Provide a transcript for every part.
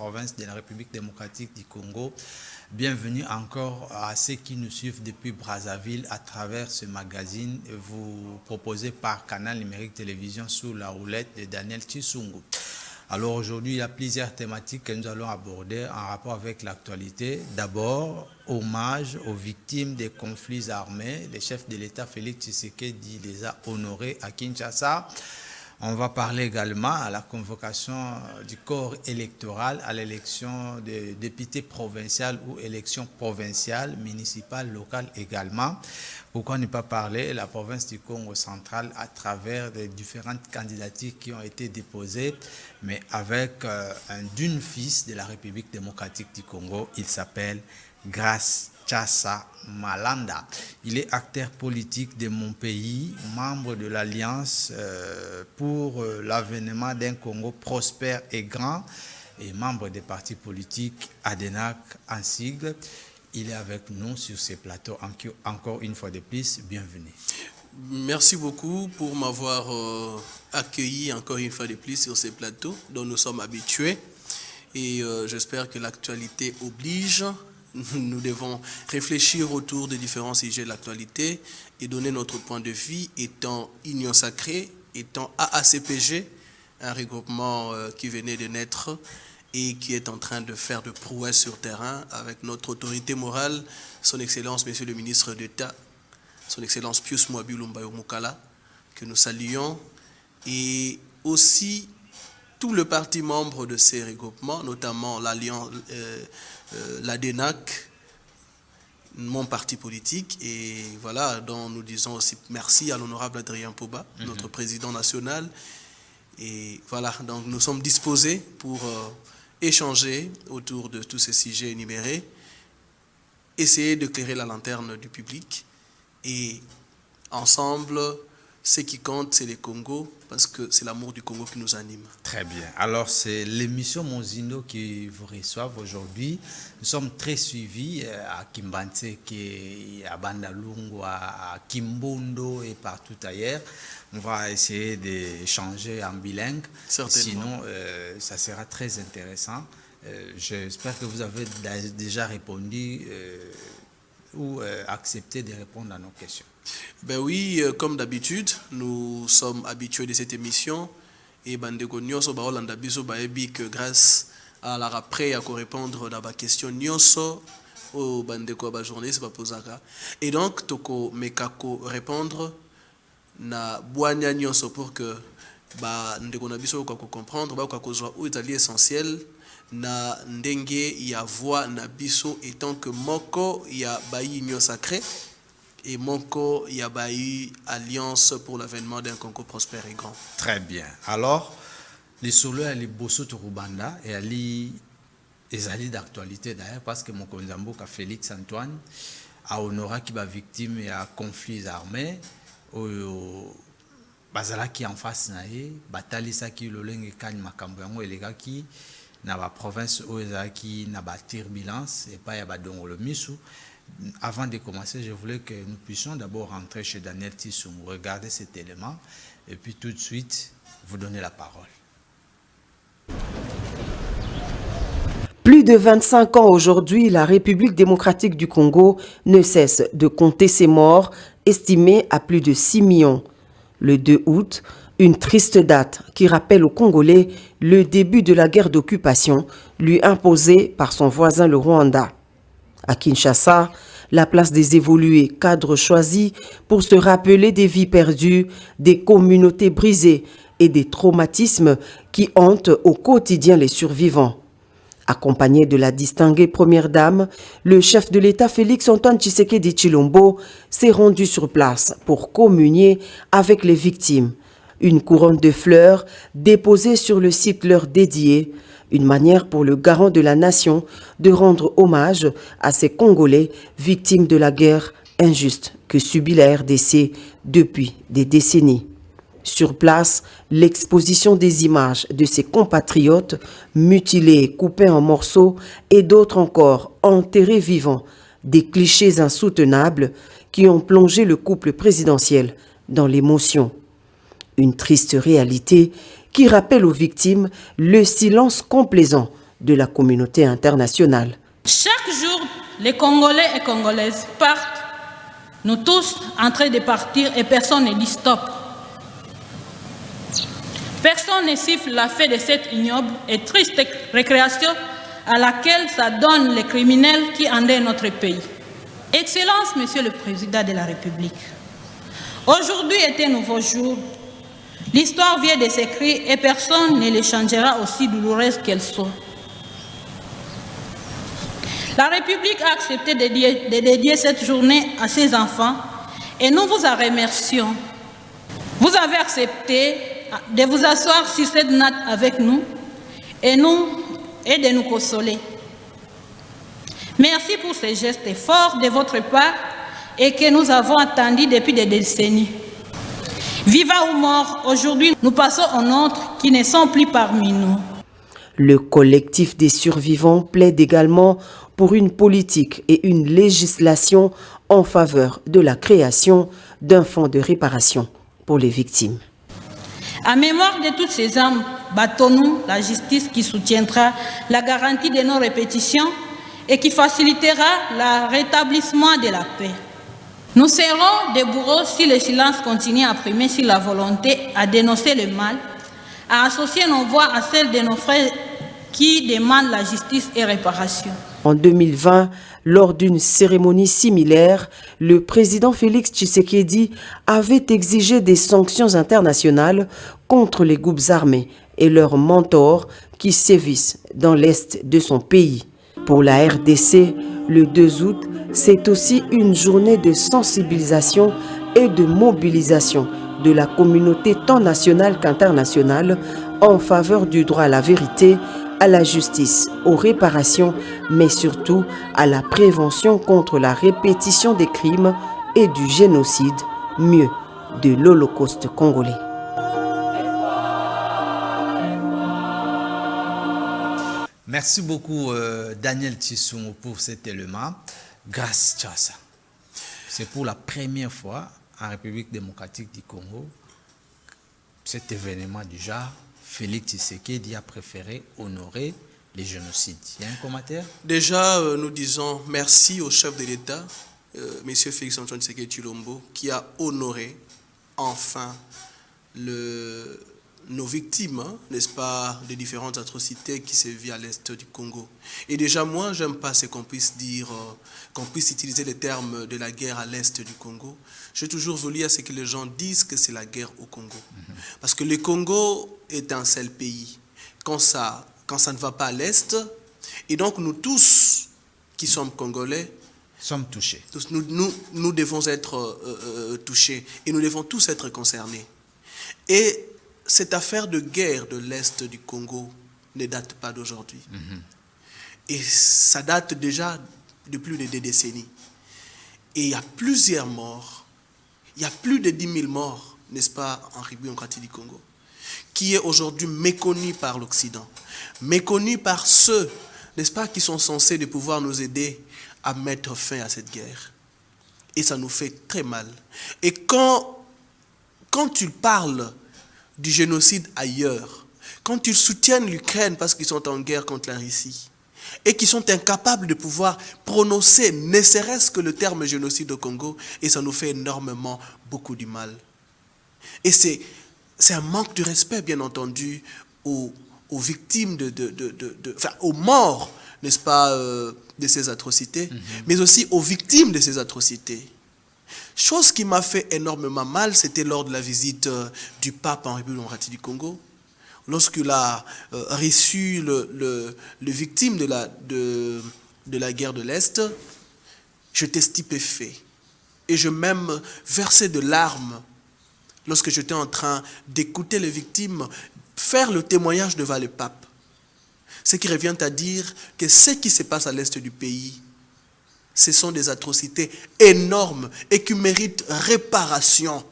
province de la République démocratique du Congo. Bienvenue encore à ceux qui nous suivent depuis Brazzaville à travers ce magazine vous proposé par Canal Numérique Télévision sous la houlette de Daniel Tshisungu. Alors aujourd'hui, il y a plusieurs thématiques que nous allons aborder en rapport avec l'actualité. D'abord, hommage aux victimes des conflits armés. Le chef de l'État, Félix Tshisekedi, les a honorés à Kinshasa. On va parler également à la convocation du corps électoral à l'élection de députés provinciales ou élections provinciales, municipales, locales également. Pourquoi ne pas parler de la province du Congo central à travers les différentes candidatures qui ont été déposées, mais avec d'une fils de la République démocratique du Congo, il s'appelle Grace Chassa Malanda. Il est acteur politique de mon pays, membre de l'Alliance pour l'avènement d'un Congo prospère et grand et membre des partis politiques ADENAC en sigle. Il est avec nous sur ces plateaux. Encore une fois de plus, bienvenue. Merci beaucoup pour m'avoir accueilli encore une fois de plus sur ces plateaux dont nous sommes habitués. Et j'espère que l'actualité oblige. Nous devons réfléchir autour des différents sujets de l'actualité et donner notre point de vue, étant Union Sacrée, étant AACPG, un regroupement qui venait de naître et qui est en train de faire de prouesses sur terrain avec notre autorité morale, son Excellence, Monsieur le ministre d'État, son Excellence Pius Mwabi Lumbayo Mukala, que nous saluons, et aussi tous les partis membres de ces regroupements, notamment l'Alliance, l'ADENAC, mon parti politique, et voilà, dont nous disons aussi merci à l'honorable Adrien Poba, notre président national. Et voilà, donc nous sommes disposés pour échanger autour de tous ces sujets énumérés, essayer d'éclairer la lanterne du public, et ensemble, ce qui compte, c'est les Congos, parce que c'est l'amour du Congo qui nous anime. Très bien. Alors, c'est l'émission Monzindo qui vous reçoit aujourd'hui. Nous sommes très suivis à Kimbantse, à Bandalungu, à Kimbondo et partout ailleurs. On va essayer d'échanger en bilingue. Certainement. Sinon, ça sera très intéressant. J'espère que vous avez déjà répondu ou accepté de répondre à nos questions. Ben oui, comme d'habitude, nous sommes habitués de cette émission et bandeko nyonso ba Holanda biso ba ebi que grâce à la après à répondre à la question nyonso au bandeko ba journée c'est pas posaka et donc toko mekako répondre na boanya nyonso pour que ba ndeko na biso ko comprendre ba ko zo ou itali essentiel na ndenge ya voix na biso étant que moko ya ba union sacrée et Moko Yabaï, Alliance pour l'avènement d'un Congo prospère et grand. Très bien. Alors, les solos, les Bosso Turubanda, et Ali, les alliés d'actualité d'ailleurs, parce que mon Konzambo, Félix Antoine, a honoré qui va victime et à conflits armés, Bazala qui en face naé, Batalisa qui le lingue Kany Makambo et les gars qui na ba province qui na ba turbulence et pas ya ba dongo le misu. Avant de commencer, je voulais que nous puissions d'abord rentrer chez Daniel Tshisungu, regarder cet élément et puis tout de suite vous donner la parole. Plus de 25 ans aujourd'hui, la République démocratique du Congo ne cesse de compter ses morts, estimés à plus de 6 millions. Le 2 août, une triste date qui rappelle aux Congolais le début de la guerre d'occupation lui imposée par son voisin le Rwanda. À Kinshasa, la place des évolués cadres choisis pour se rappeler des vies perdues, des communautés brisées et des traumatismes qui hantent au quotidien les survivants. Accompagné de la distinguée première dame, le chef de l'État Félix Antoine Tshisekedi Tshilombo s'est rendu sur place pour communier avec les victimes. Une couronne de fleurs déposée sur le site leur dédié, une manière pour le garant de la nation de rendre hommage à ces Congolais victimes de la guerre injuste que subit la RDC depuis des décennies. Sur place, l'exposition des images de ses compatriotes mutilés, coupés en morceaux et d'autres encore enterrés vivants, des clichés insoutenables qui ont plongé le couple présidentiel dans l'émotion. Une triste réalité qui rappelle aux victimes le silence complaisant de la communauté internationale. Chaque jour, les Congolais et Congolaises partent, nous tous en train de partir et personne ne dit stop. Personne ne siffle la fin de cette ignoble et triste récréation à laquelle ça donne les criminels qui endettent notre pays. Excellence, Monsieur le Président de la République, aujourd'hui est un nouveau jour. L'histoire vient de s'écrire et personne ne les changera aussi douloureuse qu'elle soit. La République a accepté de dédier cette journée à ses enfants et nous vous en remercions. Vous avez accepté de vous asseoir sur cette natte avec nous et de nous consoler. Merci pour ces gestes forts de votre part et que nous avons attendus depuis des décennies. Vivants ou morts, aujourd'hui nous passons aux nôtres qui ne sont plus parmi nous. Le collectif des survivants plaide également pour une politique et une législation en faveur de la création d'un fonds de réparation pour les victimes. En mémoire de toutes ces âmes, battons-nous la justice qui soutiendra la garantie de nos répétitions et qui facilitera le rétablissement de la paix. Nous serons des bourreaux si le silence continue à primer sur la volonté à dénoncer le mal, à associer nos voix à celles de nos frères qui demandent la justice et réparation. En 2020, lors d'une cérémonie similaire, le président Félix Tshisekedi avait exigé des sanctions internationales contre les groupes armés et leurs mentors qui sévissent dans l'est de son pays. Pour la RDC, le 2 août, c'est aussi une journée de sensibilisation et de mobilisation de la communauté tant nationale qu'internationale en faveur du droit à la vérité, à la justice, aux réparations, mais surtout à la prévention contre la répétition des crimes et du génocide, mieux, de l'Holocauste congolais. Merci beaucoup Daniel Tissou pour cet élément. Grâce à ça, c'est pour la première fois en République démocratique du Congo, cet événement du genre, Félix Tshisekedi a préféré honorer les génocides. Il y a un commentaire? Déjà, nous disons merci au chef de l'État, M. Félix Antoine Tshisekedi Tshilombo, qui a honoré enfin nos victimes, hein, n'est-ce pas, des différentes atrocités qui se vivent à l'est du Congo. Et déjà, moi, j'aime pas ce qu'on puisse dire, qu'on puisse utiliser les termes de la guerre à l'est du Congo. J'ai toujours voulu à ce que les gens disent que c'est la guerre au Congo. Parce que le Congo est un seul pays. Quand ça ne va pas à l'est, et donc nous tous qui sommes Congolais, sommes touchés. Nous devons être touchés et nous devons tous être concernés. Et cette affaire de guerre de l'Est du Congo ne date pas d'aujourd'hui. Et ça date déjà de plus de 2 décennies. Et il y a plusieurs morts. Il y a plus de 10 000 morts, n'est-ce pas, en République démocratique du Congo, qui est aujourd'hui méconnu par l'Occident, méconnu par ceux, n'est-ce pas, qui sont censés de pouvoir nous aider à mettre fin à cette guerre. Et ça nous fait très mal. Et quand tu parles du génocide ailleurs, quand ils soutiennent l'Ukraine parce qu'ils sont en guerre contre la Russie et qu'ils sont incapables de pouvoir prononcer ne serait-ce que le terme génocide au Congo, et ça nous fait énormément beaucoup du mal. Et c'est un manque de respect, bien entendu, aux victimes, aux morts, n'est-ce pas, de ces atrocités, mais aussi aux victimes de ces atrocités. Chose qui m'a fait énormément mal, c'était lors de la visite du pape en République démocratique du Congo, lorsqu'il a reçu le victime de la guerre de l'Est. J'étais stupéfait et je même versais de larmes lorsque j'étais en train d'écouter les victimes faire le témoignage devant le pape. Ce qui revient à dire que ce qui se passe à l'Est du pays, ce sont des atrocités énormes et qui méritent réparation,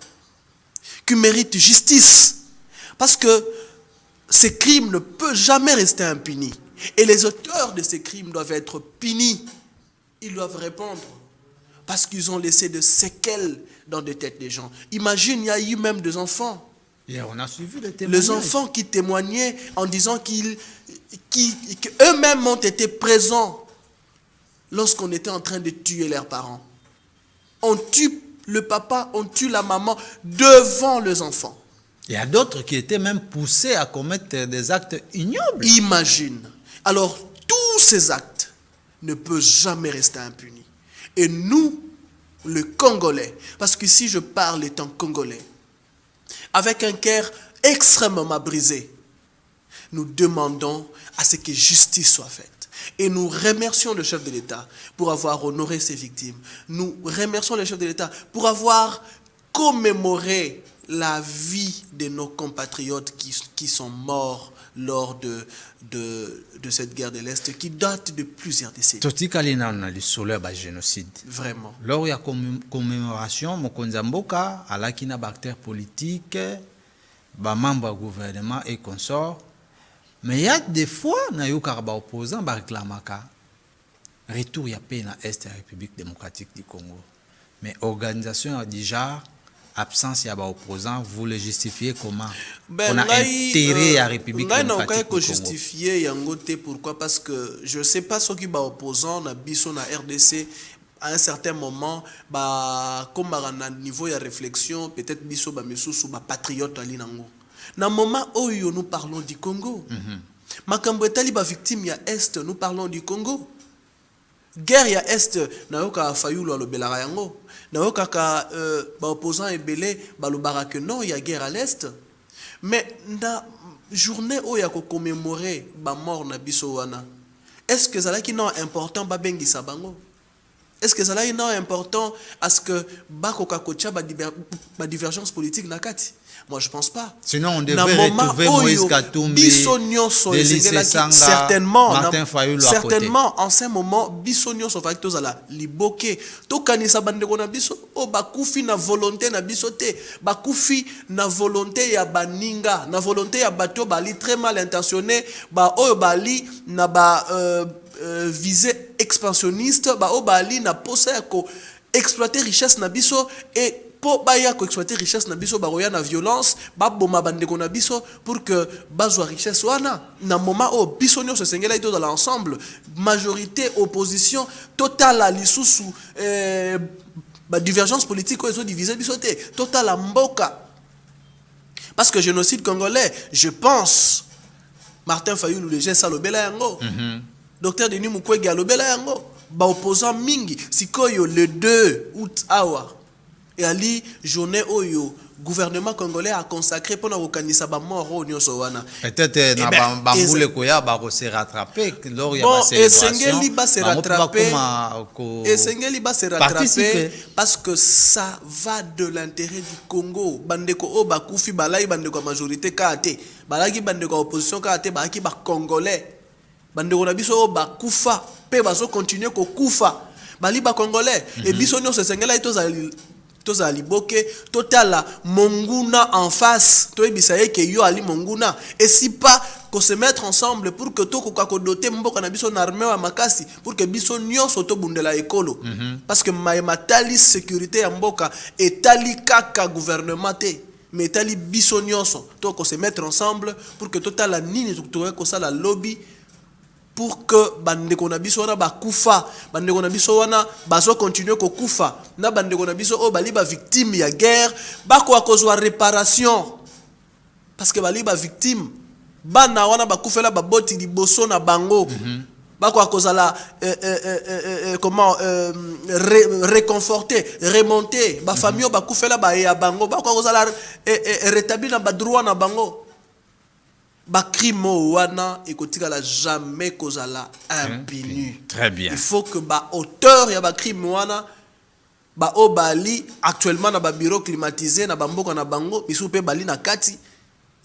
qui méritent justice. Parce que ces crimes ne peuvent jamais rester impunis. Et les auteurs de ces crimes doivent être punis. Ils doivent répondre. Parce qu'ils ont laissé des séquelles dans les têtes des gens. Imagine, il y a eu même des enfants. Et on a suivi les témoignages. Les enfants qui témoignaient en disant qu'eux-mêmes ont été présents lorsqu'on était en train de tuer leurs parents. On tue le papa, on tue la maman devant les enfants. Il y a d'autres qui étaient même poussés à commettre des actes ignobles. Imagine. Alors, tous ces actes ne peuvent jamais rester impunis. Et nous, le Congolais, parce que si je parle étant Congolais, avec un cœur extrêmement brisé, nous demandons à ce que justice soit faite. Et nous remercions le chef de l'État pour avoir honoré ses victimes. Nous remercions le chef de l'État pour avoir commémoré la vie de nos compatriotes qui sont morts lors de cette guerre de l'Est qui date de plusieurs décennies. Vraiment. Lors de la commémoration, Mokonzi Mboka, alaki na acteurs politiques, membres du gouvernement et consorts. Mais il y a des fois, na yo karaba opposant ba réclamaka retour ya paix na Est de la République démocratique du Congo. Mais organisation a déjà absence ya ba opposant, vous le justifiez comment? On a intérêt à la République démocratique du Congo. Justifier yango te pourquoi? Parce que je sais pas ce qui ba opposant na biso na RDC à un certain moment ba comme na niveau ya réflexion peut-être biso ba mesusu ba patriote ali nango. Na moment où nous parlons du Congo. Makambo etali ba victime ya Est, nous parlons du Congo. Guerre ya Est, na yoka fayulu alobelaka yango. Na yoka ka ba opposant ebele balobaka que non, il y a guerre à l'Est. Mais na journée où ya ko commémorer ba mort na biso wana. Est-ce que ça là qui non important ba bengisa bango? Est-ce que ça là non important à ce que ba koka kocha ba divergence politique na kati? Moi, je ne pense pas. Sinon, on devrait retrouver Moïse Katumbi, Délice Sanga, Martin Fayulu à côté. Certainement, en ce moment, Bissonio sont facteurs à la liboke. To kanisa bandeko na biso, o bakufi na volonté na bisote, bakufi na volonté ya baninga, na volonté ya bato bali très mal intentionné, ba o bali na ba visée expansionniste, ba o bali na posa ko exploiter richesse na biso et pour baya ko exploiter richesse na biso baroya na violence ba boma bandeko na biso pour que bazwa richesse wana na moment o biso nyo se sengela ito dans l'ensemble majorité opposition totale à lisusu ba divergence politique ko diviser biso te totale mboka parce que génocide congolais je pense Martin Fayulu le geste alobela yango docteur Denis Mukwege alobela yango ba opposant mingi sikoyo le 2 août awa et ali journée oyo gouvernement congolais a consacré pendant okanisa ba mort o nyoso wana peut-être na bambule koya ba se rattraper lors ya ba célébration esengeli ba se rattraper esengeli ba se rattraper parce que ça va de l'intérêt du Congo bandeko o ba kufi balai bandeko majorité kate balaki bandeko opposition kate balaki ba congolais bandeko na biso o ba kufa pe bazo continuer ko kufa bali ba congolais et biso nyo se sengela toza liboke totala monguna en face to ebisaye ke yo ali monguna et si pas qu'on se mettre ensemble pour que to ko doter mboka na biso na armée wa makasi pour que biso nyonso to bundela ekolo parce que matali sécurité ya mboka etali kaka gouvernement te mais etali biso nyonso to ko se mettre ensemble pour que totala nini to ko sala lobby pour que bandeko na biso wana bakufa bandeko na biso wana bazo continuer ko kufa na bandeko na biso o bali ba victime ya guerre bako akozwa réparation parce que bali ba victime bana wana bakufela baboti liboso na bango bako akozala comment réconforter remonter ba famille bakufela ba ya bango bako akozala rétablir na ba droit na bango ba crime wana ekotikala jamais kozala impuni. Très bien. Il faut que ba auteur ya ba crime wana ba obali actuellement na ba bureau climatisé na ba mboka na bango bisu pe bali na kati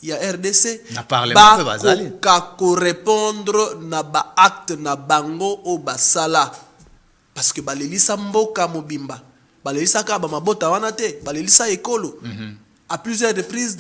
ya RDC na parlement pe bazali ka correspondre na ba acte na bango o basala parce que balelisa mboka mobimba balelisa ka ba mabota wana te balelisa ekolo à plusieurs reprises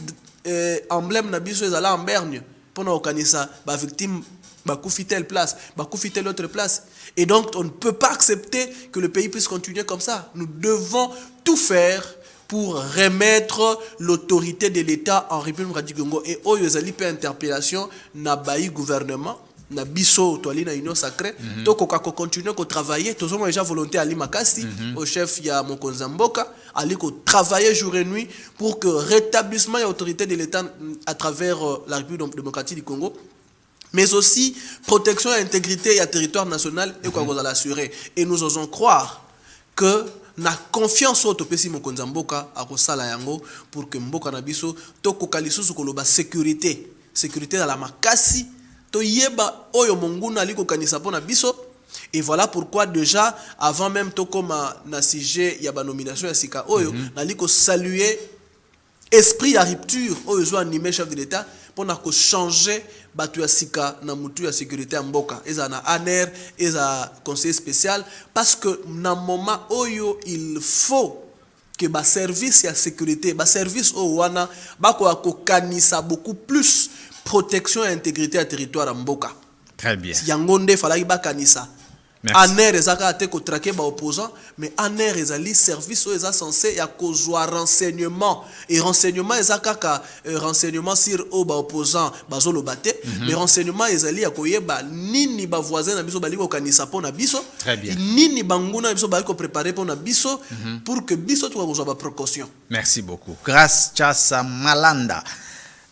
emblème na biso ezala en Bergne pour organiser ba victime ba koufi telle place ba koufi telle autre place et donc on ne peut pas accepter que le pays puisse continuer comme ça. Nous devons tout faire pour remettre l'autorité de l'État en République démocratique du Congo. Et oyo ezali pe interpellation na bayi gouvernement, na biso toali na union sacrée, donc on continue à travailler. Tout le monde déjà volonté Ali Makasi, au chef ya Mokonza Mboka, ali ko travailler jour et nuit pour que rétablissement et autorité de l'État à travers la République démocratique du Congo, mais aussi protection et intégrité et territoire national et quoi vous allez assurer. Et nous osons croire que na confiance au topesi Mokonza Mboka a kosala yango pour que Mboka na biso to kokalisusu koloba sécurité dans la makasi to yeba oyo monguna aliko kanisa pona biso. Et voilà pourquoi déjà avant même to koma na sujet ya ba nomination ya sika oyo naliko saluer esprit ya rupture oyo zo animé chef de l'État pour na ko changer batu ya sika na mutu ya sécurité ya mboka eza na ANR eza conseiller spécial parce que na moment oyo il faut que ba service ya sécurité ba service o wana bako akokanisa beaucoup plus protection et intégrité à territoire ya mboka. Très bien. Yangonde falaki ba kanisa. ANR ezaka ate ko traquer ba opposant mais ANR ezali service o eza censé ya kozwa renseignement et renseignement ezaka ka renseignement sur o ba opposant bazolo baté mais renseignement ezali ya koyeba nini ba voisin na biso bali ko kanisa pona biso nini banguna biso bali ko préparer pona biso pour que biso to kozwa ba précaution. Merci beaucoup. Grâce Chassa Malanda,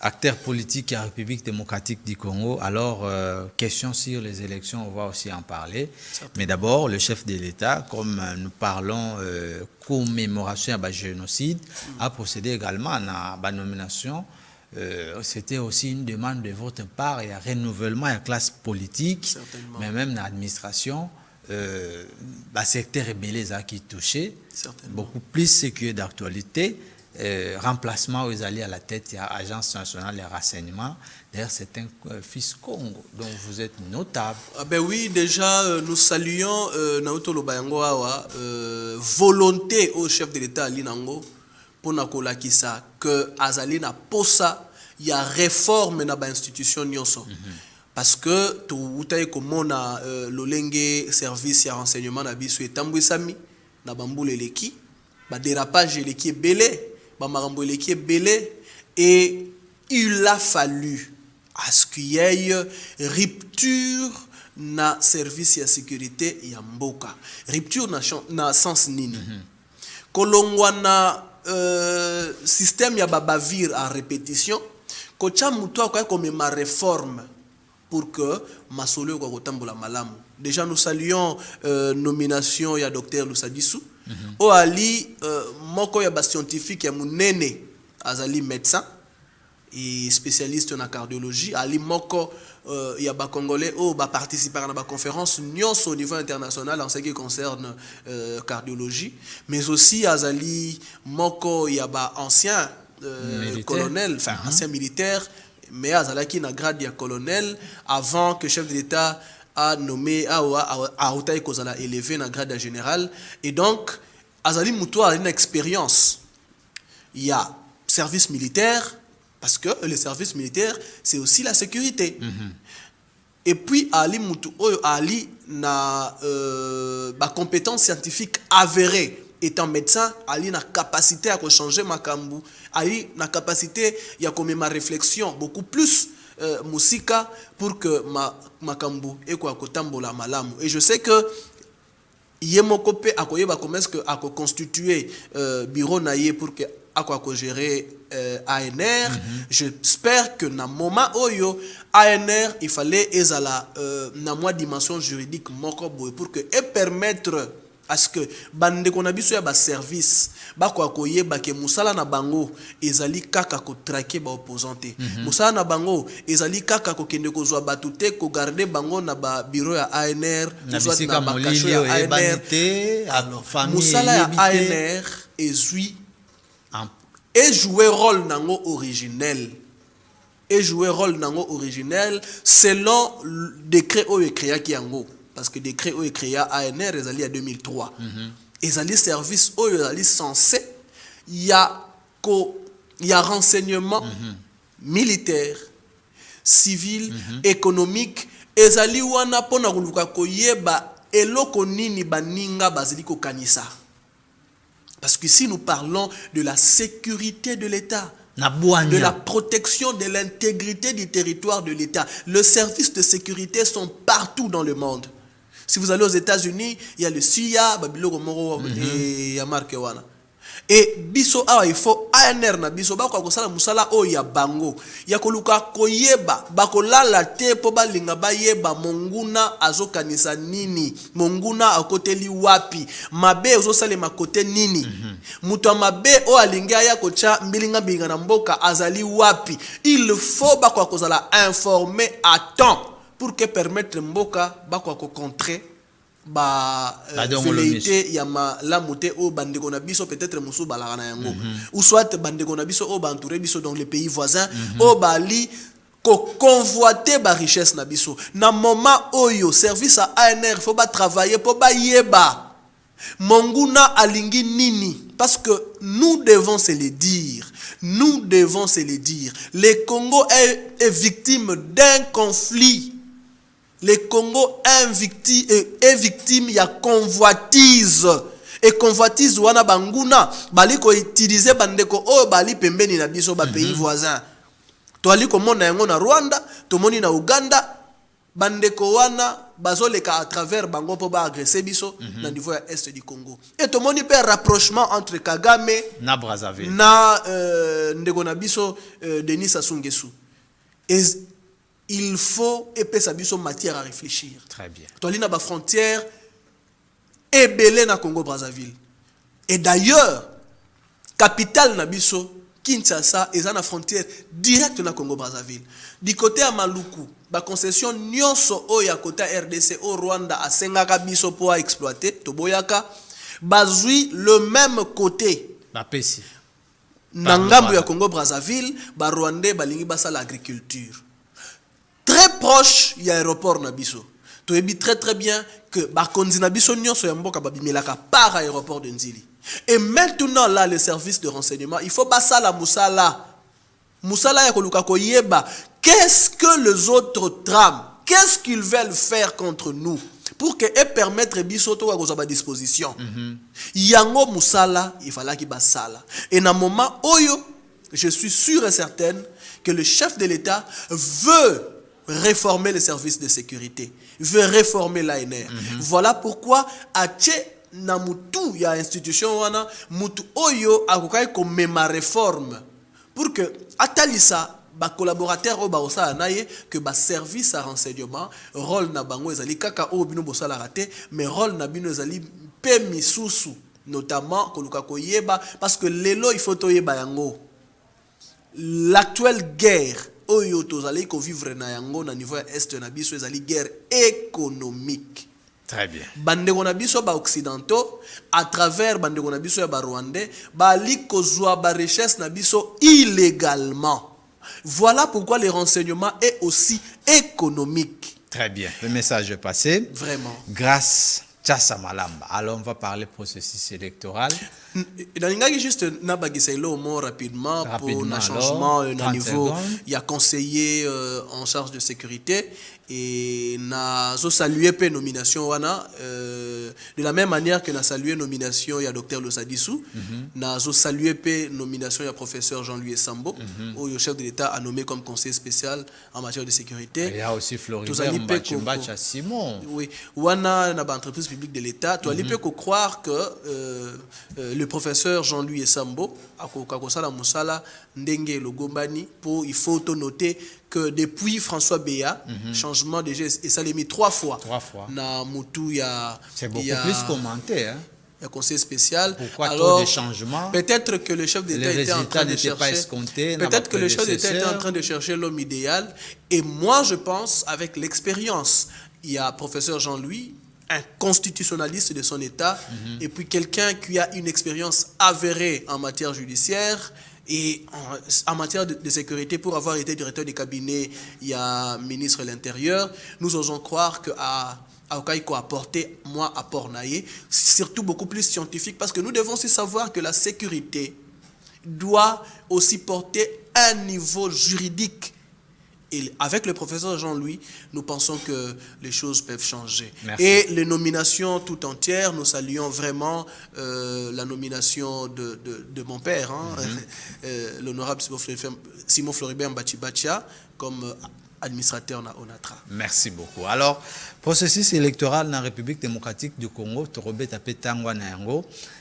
acteur politique à la République démocratique du Congo. Alors, question sur les élections, on va aussi en parler. Mais d'abord, le chef de l'État, comme nous parlons commémoration à la génocide, a procédé également à la nomination. C'était aussi une demande de votre part et un renouvellement de la classe politique, mais même dans l'administration. Le secteur rebelle qui touché, beaucoup plus ce qui est d'actualité. Remplacement aux alliés à la tête de l'Agence nationale de renseignement. D'ailleurs, c'est un fils Congo, donc vous êtes notable. Ah ben oui, déjà, nous saluons Naoto Lobayango Awa, volonté au chef de l'État Ali Nango pour nakola kisa que Azali na posa il y a réforme dans l'institution nyonso. Parce que tout utaye komona lolenge service ya renseignement na biso etambwisami na bambule leki ba dérapage leki belé et il a fallu à ce qu'il y ait rupture na service de sécurité ya mboka. Rupture na sens nini. Kolongwa na système ya babavir en répétition. Kocha mutu akoya comme ma réforme pour que masolo ko kotambola malamu. Déjà nous saluons nomination ya docteur Lusadisu. O ali moko ya ba scientifique ya munene azali médecin et spécialiste en cardiologie ali moko ya ba congolais o ba participer à la conférence nyonso au niveau international en ce qui concerne cardiologie mais aussi azali moko ya ba ancien colonel enfin ancien militaire mais azalaki na grade ya colonel avant que chef de l'État a nommé a Otaï Kozala élevé na grade général et donc Azali Moutoua a une expérience. Il y a service militaire parce que le service militaire c'est aussi la sécurité. Et puis Ali Moutoua Ali na ba compétence scientifique avérée étant médecin Ali na capacité à changer makambu Ali na capacité ya comme ma réflexion beaucoup plus musika pour que makambu ekwa kotambola malamu et je sais que yemokope akoyeba comment est-ce que ako constituer bureau naie pour que ako gérer ANR. J'espère que na moment oyo ANR il fallait ezala na moi dimension juridique moko boy pour que et permettre à ce que bande qu'on a biso ya ba service ba ko akoyeba ke musala na bango ezali kaka ko traquer ba opposante musala na bango ezali kaka ko kende ko zwa batute ko garder bango na ba bureau ya ANR soit na ba cacho ya ANR alors musala ya ANR ezui et jouer rôle nango originel selon le décret oyo créa ki yango. Parce que le décret est créé à ANR en 2003. Et les services sont censés, il y a renseignement militaire, civil, économique, et les wana pona kuluka koyeba eloko nini baninga baziliko kanisa. Parce qu'ici, nous parlons de la sécurité de l'État, Na Bouania. de la protection de l'intégrité du territoire de l'État. Les services de sécurité sont partout dans le monde. Si vous allez aux États-Unis, il y a le CIA, Babilo Moro et Yamarke Wana. Et biso awa il faut ANR na biso ba ko sala musala o ya bango ya koluka koyeba bakolala te po balinga bayeba monguna azokanisa nini monguna akoteli wapi mabe ozosala makote nini muto mabe o alinga ya kocha mbilinga binga na mboka azali wapi. Il faut ba ko sala informer à temps pour que permettre mboka ba ko contrer velléité ya la moté au bandeko na biso peut-être musu balaka na yango ou soit bandeko na biso au bantouré biso dans les pays voisins au bali ko convoiter ba richesse na biso na moment oyo service à ANR faut ba travailler pour ba yeba monguna alingi nini parce que nous devons se le dire le Congo est victime d'un conflit. Le Congo est victime ya convoitise. Et convoitise wana banguna bali ko utiliser bandeko o bali pembeni na biso ba pays voisins. To ali ko mona yango na Rwanda, to moni na Uganda, bandeko wana bazoleka à travers bango po ba agresser biso na niveau ya est du Congo. Et to moni pe rapprochement entre Kagame na Brazzaville. Na ndeko na biso Denis Sassou Nguesso. Et il faut épaisser biso matière à réfléchir. Très bien. Toalina ba frontière ebelé na Congo Brazzaville. Et d'ailleurs, capitale na biso Kinshasa est na frontière directe na Congo Brazzaville. Du côté à Maluku, ba concession nyonso o ya côté RDC au Rwanda a sengaka biso pour exploiter toboyaka bazui le même côté. Ba pesi. Na ngambo ya Congo Brazzaville, ba Rwandais balingi basa l'agriculture. Très proche, il y a aéroport Nabiso. Tu es très bien que Bakonzi Nabiso nyonso ya mboka babimelaka par aéroport de Nzili. Et maintenant là, le service de renseignement, il faut basa la musala. Musala ya koluka koyeba. Qu'est-ce que les autres trament? Qu'est-ce qu'ils veulent faire contre nous? Pour que et permettre bisoto à à disposition. Yango musala, il fallait qu'il basala. Et dans moment oyo, je suis sûr et certain que le chef de l'État veut réformer les services de sécurité, veut réformer l'ANR. Voilà pourquoi à Tché Namutu, il y a institution wana mutu oyo akokai comme ma réforme pour que atalisa ba collaborateur o ba osala naye que ba service à renseignement rôle na bango ezali kaka o bino bosala raté mais rôle na bino ezali pe misusu notamment koluka koyeba parce que lelo il faut toyeba yango l'actuelle guerre oyo tozali ko vivre na yango na niveau est na biso ezali guerre économique. Très bien. Bandeko na biso ba occidentaux à travers bandeko na biso ya ba rwandais ba li kozwa ba richesse na biso illégalement. Voilà pourquoi le renseignement est aussi économique. Très bien. Le message est passé. Vraiment. Grâce Tchassa Malamba. Alors on va parler processus électoral. Il juste rapidement pour un changement au niveau. Il y a conseiller en charge de sécurité et n'a salué la nomination de la même manière que n'a salué nomination il y a docteur Losadissou, n'a salué la nomination il y a professeur Jean-Louis Sambo où le chef de l'État a nommé comme conseiller spécial en matière de sécurité. Il y a aussi Floribert Mbachimbacha Simon. Oui, wana na entreprise publique de l'État. Tu as croire que le professeur Jean-Louis Sambo a kokosala musala ndenge logombani pour il faut noter que depuis François Béa changement de geste et ça l'a mis 3 fois. 3 fois. Na mutu ya c'est beaucoup plus commenté hein. Un conseil spécial. Pourquoi alors des changements? Peut-être que le chef d'État était en train de chercher. Peut-être que le chef d'État était en train de chercher l'homme idéal. Et moi, je pense, avec l'expérience, il y a professeur Jean-Louis, un constitutionnaliste de son État, et puis quelqu'un qui a une expérience avérée en matière judiciaire et en matière de sécurité. Pour avoir été directeur du cabinet, il y a ministre de l'Intérieur. Nous osons croire qu'à Okaïko apporter moi à Pornaïe, surtout beaucoup plus scientifique, parce que nous devons aussi savoir que la sécurité doit aussi porter un niveau juridique Et avec le professeur Jean-Louis, nous pensons que les choses peuvent changer. Merci. Et les nominations tout entières, nous saluons vraiment la nomination de mon père, l'honorable Simon Floribert Mbachibachia, comme administrateur na ONATRA. Merci beaucoup. Alors, processus électoral dans la République démocratique du Congo,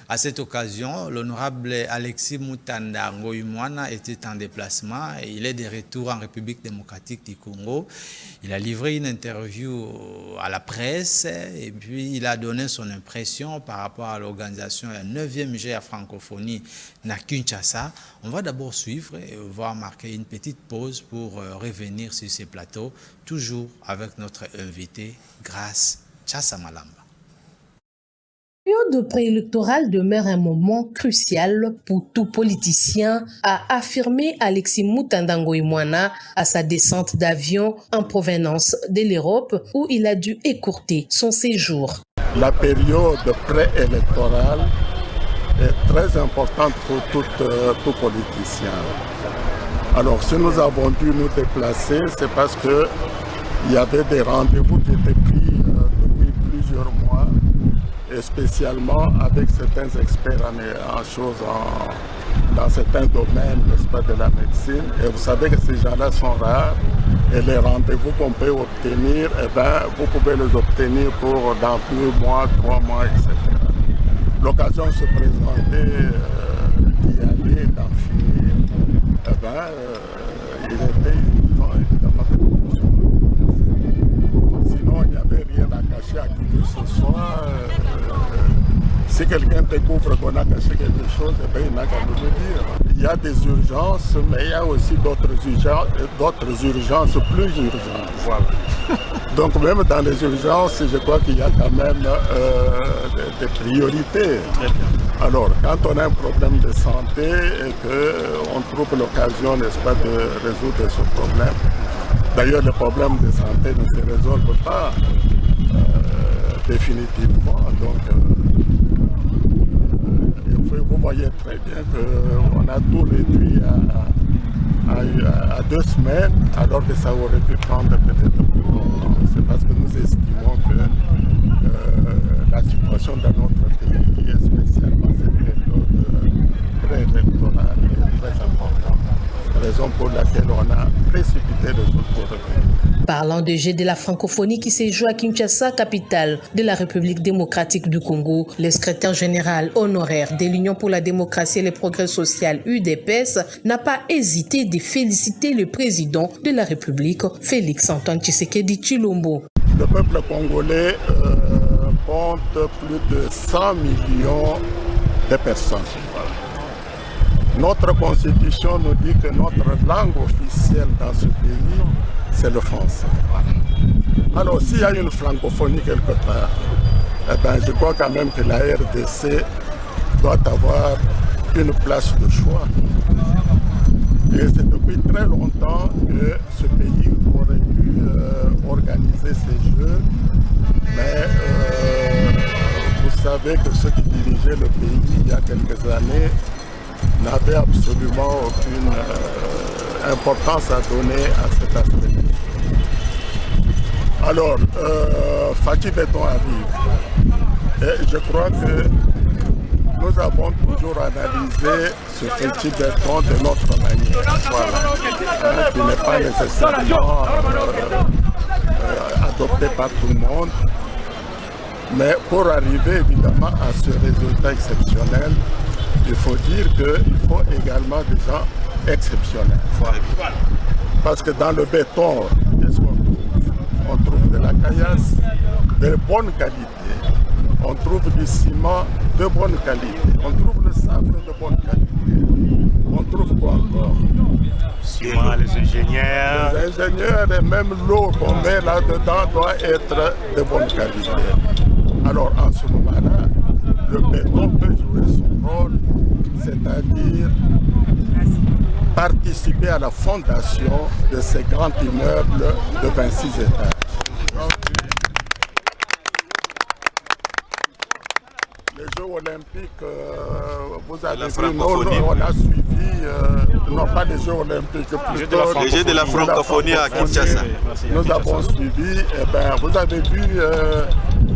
à cette occasion, l'honorable Alexis Mutanda Ngoyumwana était en déplacement et il est de retour en République démocratique du Congo. Il a livré une interview à la presse et puis il a donné son impression par rapport à l'organisation de la 9e GA francophonie na Kinshasa. On va d'abord suivre et voir marquer une petite pause pour revenir sur ces plateaux, toujours avec notre invité, Grace Tchassa Malamba. La période préélectorale demeure un moment crucial pour tout politicien, a affirmé Alexis Mutanda Ngoyumwana à sa descente d'avion en provenance de l'Europe où il a dû écourter son séjour. La période préélectorale est très importante pour tout politicien. Alors si nous avons dû nous déplacer, c'est parce qu'il y avait des rendez-vous qui étaient pris depuis plusieurs mois, et spécialement avec certains experts en choses, dans certains domaines, n'est-ce pas, de la médecine. Et vous savez que ces gens-là sont rares et les rendez-vous qu'on peut obtenir, eh ben, vous pouvez les obtenir pour dans 2 mois, 3 mois, etc. L'occasion se présentait d'y aller, d'en finir. Eh ben, il était évidemment sinon il n'y avait rien à cacher à qui que ce soit. Si quelqu'un découvre qu'on a caché quelque chose, eh ben, il n'a qu'à nous le dire. Il y a des urgences, mais il y a aussi d'autres urgences plus urgentes. Voilà. Donc même dans les urgences, je crois qu'il y a quand même des priorités. Alors, quand on a un problème de santé et qu'on trouve l'occasion, n'est-ce pas, de résoudre ce problème, d'ailleurs, le problème de santé ne se résolve pas définitivement. Donc, vous voyez très bien qu'on a tout réduit à 2 semaines, alors que ça aurait pu prendre peut-être plus longtemps. C'est parce que nous estimons que la situation dans notre pays, et spécialement cette période préélectorale, est très importante. Raison pour laquelle on a précipité les autres pour revenir. Parlant de jeu de la francophonie qui s'est joué à Kinshasa, capitale de la République démocratique du Congo, le secrétaire général honoraire de l'Union pour la démocratie et le progrès social UDPS n'a pas hésité de féliciter le président de la République, Félix Antoine Tshisekedi Tshilombo. Le peuple congolais compte plus de 100 millions de personnes. Notre constitution nous dit que notre langue officielle dans ce pays, c'est le français. Alors s'il y a une francophonie quelque part, eh ben, je crois quand même que la RDC doit avoir une place de choix. Et c'est depuis très longtemps que ce pays aurait pu organiser ces Jeux, mais vous savez que ceux qui dirigeaient le pays il y a quelques années n'avait absolument aucune importance à donner à cet aspect. Alors, Fatih Béton arrive. Et je crois que nous avons toujours analysé ce Fatih Béton de notre manière. Voilà. Qui n'est pas nécessairement adopté par tout le monde. Mais pour arriver évidemment à ce résultat exceptionnel, il faut dire qu'il faut également des gens exceptionnels. Parce que dans le béton, qu'est-ce qu'on trouve? On trouve de la caillasse de bonne qualité. On trouve du ciment de bonne qualité. On trouve le sable de bonne qualité. On trouve quoi encore? Les ingénieurs. Les ingénieurs et même l'eau qu'on met là-dedans doit être de bonne qualité. Alors en ce moment-là, le béton peut jouer son rôle, c'est-à-dire participer à la fondation de ces grands immeubles de 26 étages. Les Jeux Olympiques, vous avez vu, on a suivi, non pas les Jeux Olympiques, plutôt les Jeux de la francophonie à Kinshasa. Nous avons suivi, et ben, vous avez vu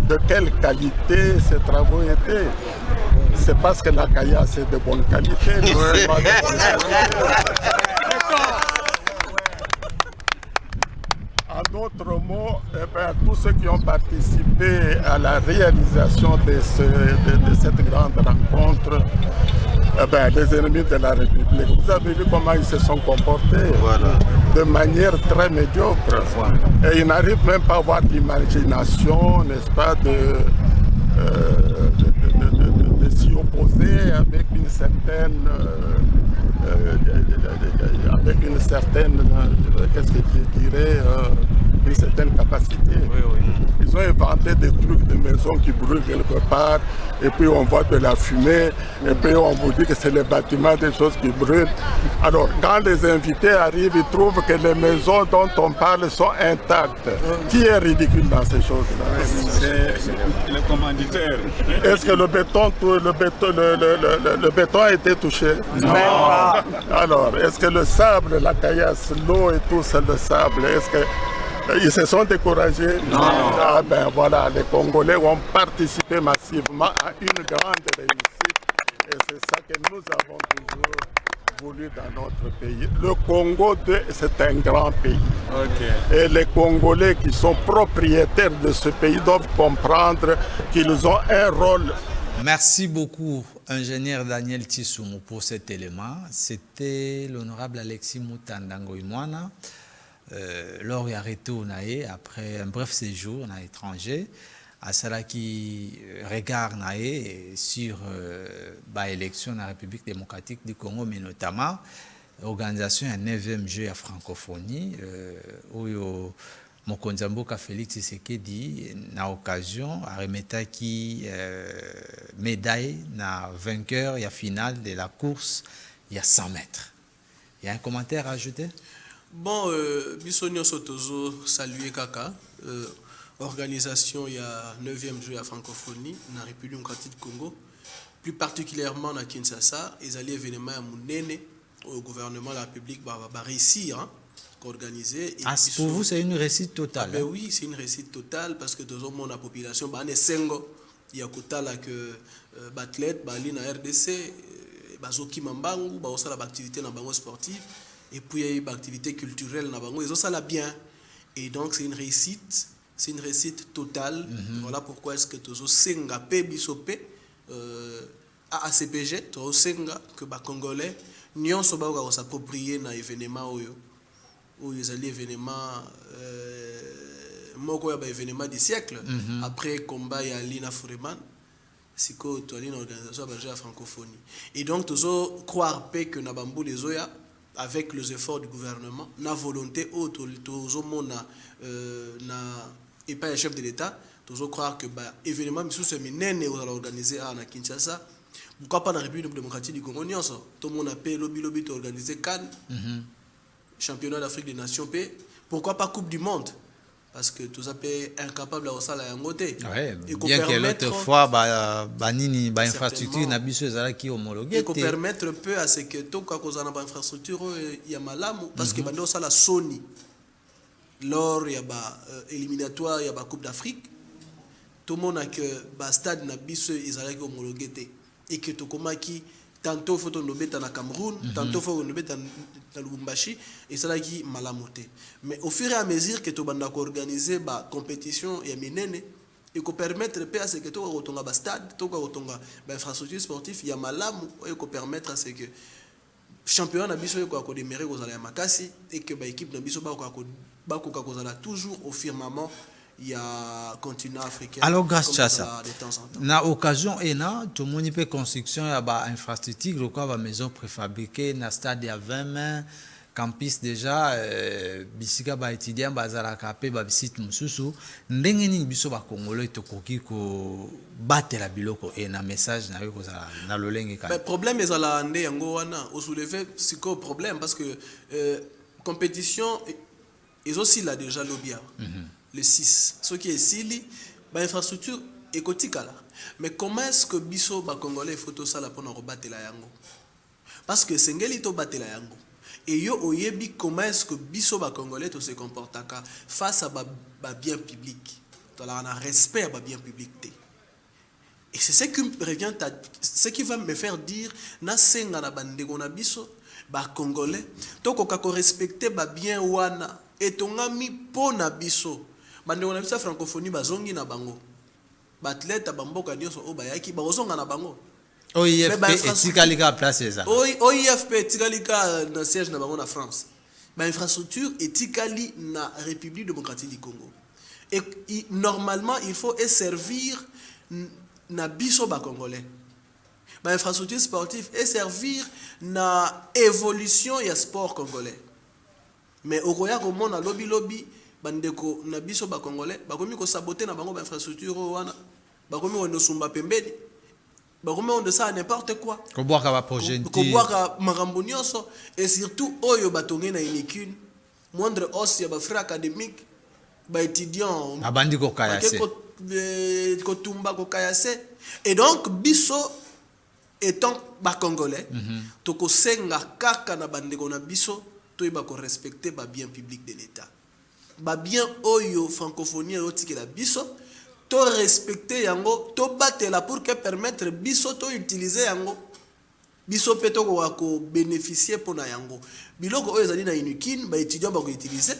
de quelle qualité ces travaux étaient. C'est parce que la caillasse c'est de bonne qualité. En d'autres mots, eh ben, tous ceux qui ont participé à la réalisation de cette grande rencontre, eh ben, les ennemis de la République, vous avez vu comment ils se sont comportés, voilà, de manière très médiocre. Voilà. Et ils n'arrivent même pas à avoir d'imagination, n'est-ce pas, de s'y opposer avec une certaine... qu'est-ce que je dirais, une certaine capacité. Oui, oui. Ils ont inventé des trucs de maisons qui brûlent quelque part, et puis on voit de la fumée, et puis on vous dit que c'est les bâtiments, des choses qui brûlent. Alors, quand les invités arrivent, ils trouvent que les maisons dont on parle sont intactes. Qui est ridicule dans ces choses-là? C'est le commanditaire. Est-ce que le béton a été touché? Non. Alors, est-ce que le sable, la caillasse, l'eau et tout, c'est le sable? Est-ce qu'ils se sont découragés? Non. Ah ben voilà, les Congolais ont participé massivement à une grande réussite. Et c'est ça que nous avons toujours voulu dans notre pays. Le Congo, c'est un grand pays. Okay. Et les Congolais qui sont propriétaires de ce pays doivent comprendre qu'ils ont un rôle. Merci beaucoup, ingénieur Daniel Tissoumo, pour cet élément. C'était l'honorable Alexis Moutandango-Imwana, lors du retour après un bref séjour à l'étranger, à cela qui regarde sur l'élection de la République démocratique du Congo, mais notamment l'organisation d'un 9e jeu à francophonie, où Mokonzamboka Félix Tshisekedi na occasion a remettre qui médaille na vainqueur et finale de la course il y a 100 mètres. Il y a un commentaire à ajouter? Bon, Bissonio Sotozo saluer Kaka, organisation il y a 9e jeu à francophonie dans la République démocratique du Congo, plus particulièrement à Kinshasa, ils allaient événement à Mounene au gouvernement de la République va réussir. Hein, organisé. Pour vous, c'est une réussite totale? Ben oui, c'est une réussite totale parce que tout le monde, la population, il y a que athlètes, na RDC, bazoki mambangu, baosa la activité na bango sportive, et puis il y a une activité culturelle na bango, ils ont ça bien. Et donc c'est une réussite totale. Voilà pourquoi est-ce que tozo senga pe bisope à ACPG, tozo senga que ba Congolais nyonso ba ko s'approprier na événement oyo. Où ils allaient événement événement du siècle après combat et Alina Foreman c'est que tu as une organisation de la francophonie et donc toujours croire que Nabambo les Oya avec les efforts du gouvernement la volonté toujours na et pas le chef de l'État toujours croire que événement mais sous minene on va organiser à Kinshasa pourquoi pas dans la République démocratique du Congo tout le monde appelle lobby organiser Cannes championnat d'Afrique des Nations P, pourquoi pas Coupe du Monde? Parce que tout ça est incapable à ça la yangoté. Bien que l'autre fois, infrastructure n'a qui homologué. Et qu'on permettre peu à ce que tout quand on a infrastructure il y a malamu parce que bando ça la Sony. Lors il y a éliminatoire, il y a Coupe d'Afrique. Tout le monde a que stade n'a biso ils allaient homologué et que tout comment qui tantôt faut on obéit dans Cameroun, tantôt faut on obéit dans Lubumbashi et ça là qui malamoté. Mais au fur et à mesure que tu banda organiser ba compétition ya minene et ko permettre à ce que tu retonga ba stade, tu retonga ba infrastructure sportive ya malamu et ko permettre à ce que championnat na biso ko démarrer ko zala makasi et que ba équipe na biso ba ko zala toujours au firmament. Il y a continent africain. Alors, grâce à ça, na occasion et tout le monde peut construction il y a infrastructure, le quoi maison préfabriquée, na stade il y a 20 mains, campus déjà, bisika ba étudiant bazala kapé ba site mususu, ndenge ni biso ba Congolais to koki ko battre la biloko et na message na yo ko za na lolenge ka. Mais problème est ala ande yango wana, au soulever psycho problème parce que compétition ils aussi là déjà lobia. Le 6. Ce qui est ici, l'infrastructure ekotikala. Mais comment est-ce que biso ba Congolais photo ça la pona robatela yango? Parce que sengeli to batela yango. Et yo oyebi comment est-ce que biso ba Congolais to se comportaka face à ba bien public. Dans la respect à ba bien public. Et c'est ce qui revient ce qui va me faire dire na senga na bandeko na biso ba Congolais to ko respecter ba bien wana et tongami po na biso. Bandeko na biso francophonie bazongi na bango. Ba athlète bamboka nyonso o bayaki ba ozonga na bango. OIFP etika place ça. OIFP etika na siège na bango na France. Ba infrastructure etikali na République démocratique du Congo. Et normalement il faut servir na biso ba Congolais. Ba infrastructure sportive et servir na évolution ya sport congolais. Mais au roya comme na lobby bandeko na biso ba Congolais ba komi ko saboter na bango ba infrastructure wana ba komi on sumba pembeni ba komi on de ça n'importe quoi ko boaka ba projet ko boaka marambo nyonso et surtout oyo batongi na inikune moindre os ya ba frères académiques ba étudiants abandi ko kayase ko tumba ko kayase et donc biso étant ba Congolais to ko senga kaka na bandeko na biso to ba ko respecter ba bien public de l'État. Ba bien oyo francophonie otiki la biso to respecter yango to batela pour que permettre biso to utiliser yango biso peto ko bénéficier pona yango biloko oyo ezali na inukine ba étudiant ba ko utiliser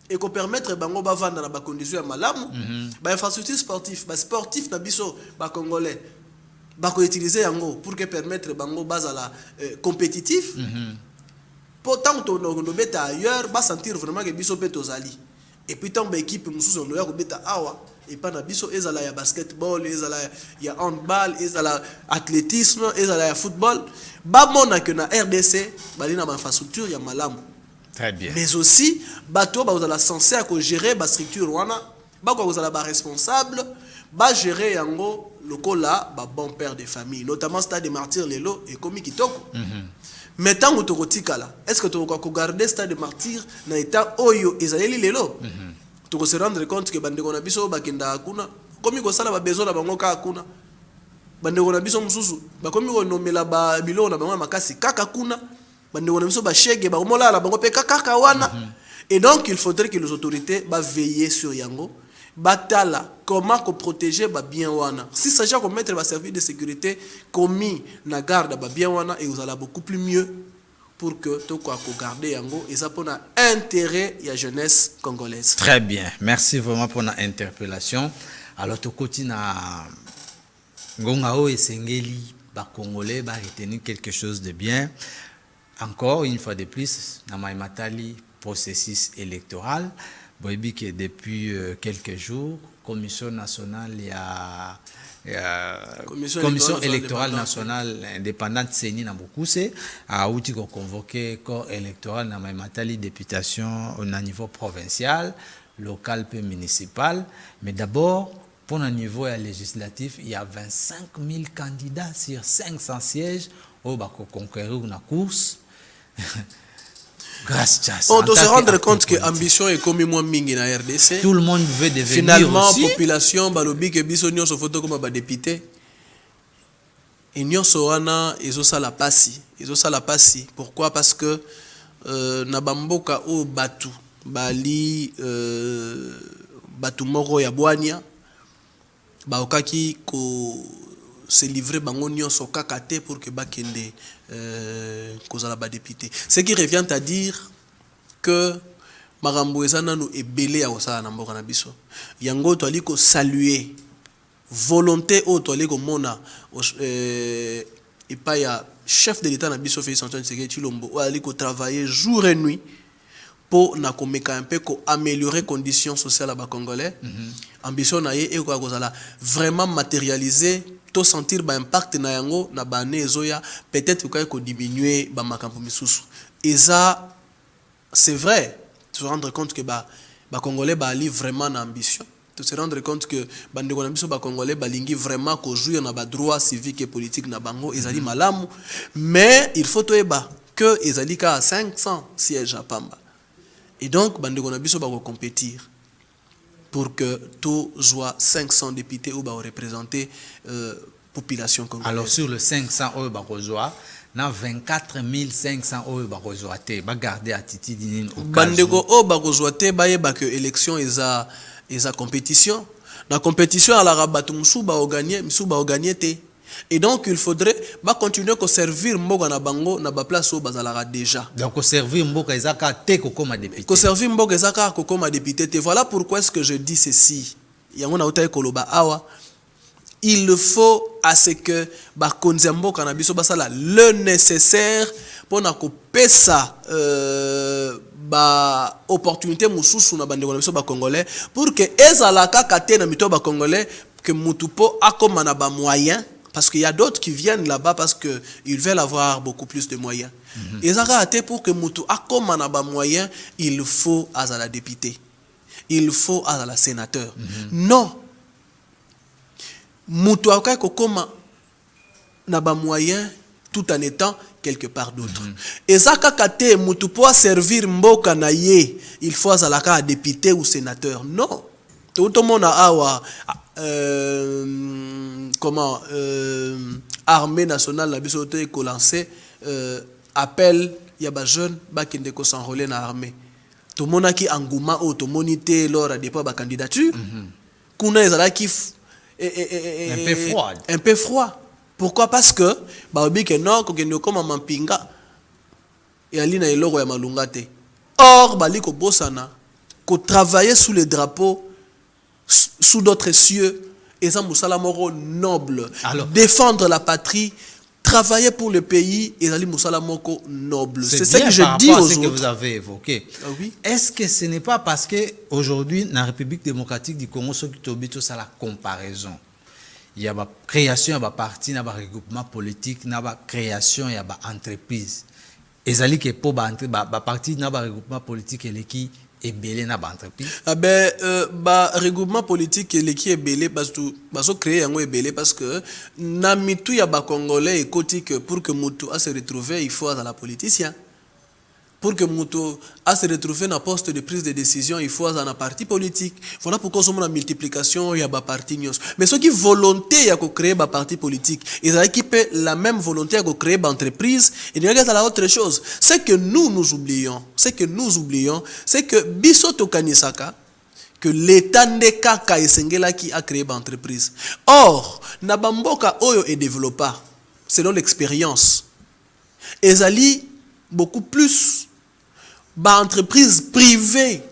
et ko permettre bango ba vanda na ba conditions ya malamu ba infrastructure sportive ba sportif na biso ba Congolais ba ko utiliser yango pour que permettre bango bazala compétitif. Pourtant, on beta ailleurs, va sentir vraiment que biso peto zali. Et puis tant équipe mususu on doit beta awa et pas na biso ezala ya basketball, ezala ya handball, ezala athlétisme, ezala ya football. Ba mona que na RDC, bali na infrastructure ya malamu. Très bien. Mais aussi bato ba uzala censé à gérer ba structure wana, ba ko uzala ba responsable, ba gérer yango lokola ba bon père de famille, notamment Stade des Martyrs lelo et komi kitoko. Mais tant que tu est-ce que tu vas garder Stade des Martyrs na état oyo ezali lelo? Tu vas se rendre compte que bandeko na biso bakenda akuna komi ko sala ba besoin na bango ka akuna bandeko na biso mususu ba komi ko nomela ba bilo na bango makasi kaka kuna bandeko na biso ba shege ba mola la bango pe kaka wana. Et donc il faudrait que les autorités ba veiller sur yango batala comment ko protéger ba bien wana. Si s'agit de mettre ba service de sécurité commis na garde ba bien wana et vous allez beaucoup plus mieux pour que to ko garder yango et ça pour un intérêt ya jeunesse congolaise. Très bien. Merci vraiment pour notre interpellation. Alors to kotina ngongao esengeli ba Congolais ba retenir quelque chose de bien. Encore une fois de plus na maimatali processus électoral. Boibi que depuis quelques jours, Commission nationale Commission électorale nationale indépendante CENI na Bokuse a outi ko convoqué corps électoral na Matali députation au niveau provincial, local et municipal. Mais d'abord, pour le niveau législatif, il y a 25 000 candidats sur 500 sièges au bako conquérir une course. On doit se rendre compte que l'ambition est comme moi mingi na RDC. Tout le monde veut devenir finalement aussi. Population balobi que biso nyonso photo comme ba député. Et nyonso wana ezo sala pasi. Pourquoi? Parce que na bamboka o batu bali batu moko ya bwania ba okaki ko se livrer bango nyonso kaka te pour que bakende kozala ba député. Ce qui revient à dire que marambo ezana no ebele ya osala na mboka na biso. Yango to ali ko saluer volonté o to ali ko mona et pas ya chef de l'état na biso Félix Antoine Tshisekedi Tshilombo o ali ko travailler jour et nuit pour na ko meka un peu ko améliorer conditions sociales à ba congolais. Ambition na ye e ko kozala vraiment matérialiser to sentir ba impact na yango na ba nezoya peut-être ko diminuer ba makambo misusu. Et ça c'est vrai, se rendre compte que ba congolais ba ali vraiment na ambition, se rendre compte que bandeko na biso ba congolais ba lingi vraiment ko jouir na ba droit civique et politique na bango ezali malamu, mais il faut to eba que ezali ka 500 sièges à Pamba. Et donc bandeko na biso ba ko compétir pour que tout soit 500 députés ou représenter population congolaise. Alors sur le 500 euros bakozwa, na 24 500 euros bakozwa te, ba garder attitude nini au cas. Bandeko o bakozwa te bayeba que élection eza compétition. La compétition à la rabat musuba o gagner te. Et donc il faudrait continuer à servir mboka na bango na ba place au bazalara déjà. Donc servir mboka ezaka te kokoma député. Ko servir mboka ezaka kokoma député te. Voilà pourquoi est-ce que je dis ceci. Yango na utaye koloba awa. Il faut à ce que bakonzi mboka na biso basala le nécessaire pour na ko pesa opportunité mususu na bandeko na biso ba congolais pour que ezalaka kate na mito ba congolais que mutupo akoma na ba moyens. Parce qu'il y a d'autres qui viennent là-bas parce qu'ils veulent avoir beaucoup plus de moyens. Et ça a été pour que Moutou a comme un moyen, il faut à la députée. Il faut à la sénateur. Non. Moutou a comme un moyen tout en étant quelque part d'autre. Et ça a été Moutou pour servir Mboka na ye, il faut à la député ou sénateur. Non. Tout le monde a armée nationale la bisoté ko lancé appel ya ba jeune ba kende ko s'enrôler na armée to mona ki engouement o to monité lors à dépôt ba candidature kuna ezala ki un peu froid. Pourquoi? Parce que ba obi que non ko kende ko mampinga ya lina eloko ya malunga te. Or bali ko bosana ko travailler sous les drapeaux sous d'autres cieux. Et ça, Moussala Moro noble. Alors, défendre la patrie, travailler pour le pays, et Ali Moussala Moko noble. C'est ce que je dis aux autres. Ce que vous avez évoqué. Ah oui? Est-ce que ce n'est pas parce qu'aujourd'hui, dans la République démocratique du Congo, ce qui est ça la comparaison? Il y a la création, il y a parti, il y a regroupement politique, il y a création, il y a entreprise. Et ça, qui est pour parti, il y a regroupement politique et qui est belé na entreprise. Ah ben regroupement politique et qui est belé parce que créer un belé parce que na mitu ya ba congolais et côté que pour que mutu a se retrouver il faut dans la politicien. Pour que mutu a se retrouver dans poste de prise de décision il faut dans un parti politique. Voilà pourquoi nous avons la multiplication ya ba parti nyos. Mais ceux qui volonté ya ko créer ba parti politique, ils ont équipé la même volonté ya ko créer ba entreprise et il y a la autre chose, c'est que nous oublions, c'est que bisoto kanisaka que l'état ndeka ka esengela qui a créé ba entreprise. Or, na bamboka oyo est développé selon l'expérience. Ezali beaucoup plus ba entreprise privée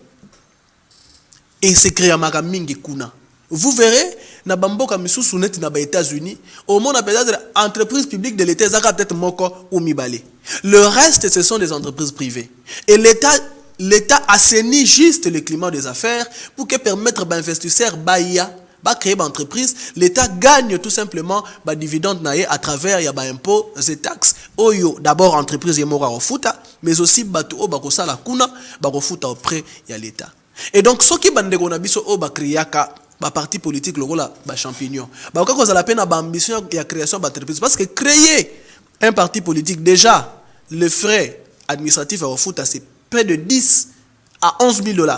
et c'est créé à Magamingi Kuna. Vous verrez, na bamboka misusu net na ba États-Unis, au monde a peut-être entreprise publique de l'État, zaka peut-être moko ou mibale. Le reste ce sont des entreprises privées. Et l'État assainit juste le climat des affaires pour que permettre aux investisseurs ba créer une entreprise, l'État gagne tout simplement ba dividende naé à travers ya ba impôts et taxes. Oyo d'abord entreprise yemora ofuta, mais aussi batu o ba kosala kuna ba kofuta auprès ya l'État. Et donc ce qui bandeko na biso o ba kriaka ba parti politique lokola ba champignon. Ba ko za la peine ba ambition ya création d'entreprise parce que créer un parti politique déjà le frais administratif à ofuta c'est près de 10 à 11 000 $.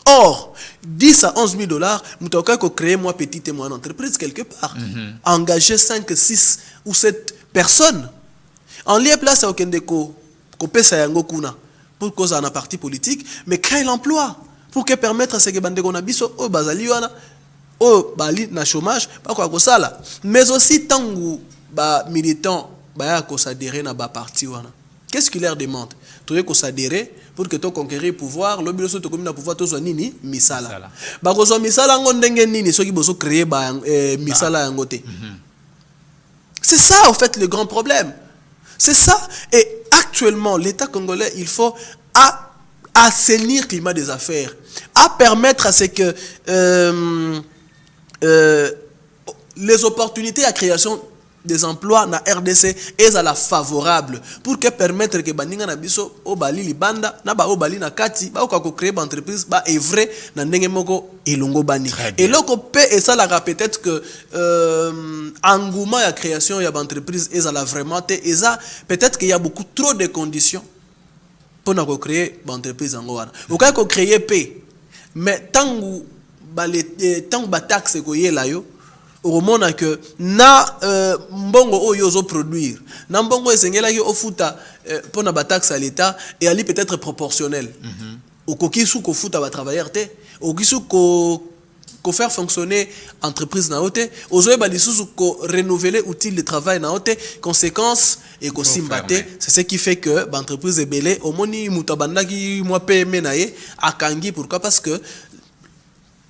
Or, 10 à 11 000 $, nous avons créé moi petite et moyenne entreprise quelque part. Engager 5, 6 ou 7 personnes. En lieu place à Okendeko, Kopesa Yango Kuna, pour cause d'un parti politique, mais créer l'emploi. Pour que permettre à ce que Bandeko Nabiso, au Bazali, au Bali, na chômage, pas quoi que ça là. Mais aussi, tant que les militants, s'adhérer à ba parti. Qu'est-ce qu'il leur demande? Tu veux s'adhérer pour que tu conquérir le pouvoir, le bureau de commune pouvoir tout soit nini misala. Ba ko so misala ngondenge nini ceux qui bozo créer ba misala ngote. C'est ça en fait le grand problème. C'est ça et actuellement l'État congolais il faut assainir le climat des affaires, à permettre à ce que les opportunités à création des emplois na RDC est à la favorable pour que permettre que baninga na biso o bali libanda na ba o bali na kati ba ko créer ba entreprise ba est vrai na ndenge moko elongo bani et loko pe et ça la peut-être que engouement ya création ya ba entreprise est à la vraiment et ça peut-être qu'il y a beaucoup trop de conditions pour na ko créer ba entreprise ngo wana o ka ko créer pe mais tant que ba taxe ko yela yo au moment que na mbongo oyo zo produire na mbongo esengela yo ofuta pour na ba taxe à l'état et ali peut-être proportionnel au kokisu ko futa ba travailleur te au kisu ko faire fonctionner entreprise na ote ozoe ba lisusu ko renouveler outil de travail na ote conséquence et ko simbate c'est ce qui fait que ba entreprise ebele omoni mutabanda ki moi PME na ye akangi pourquoi parce que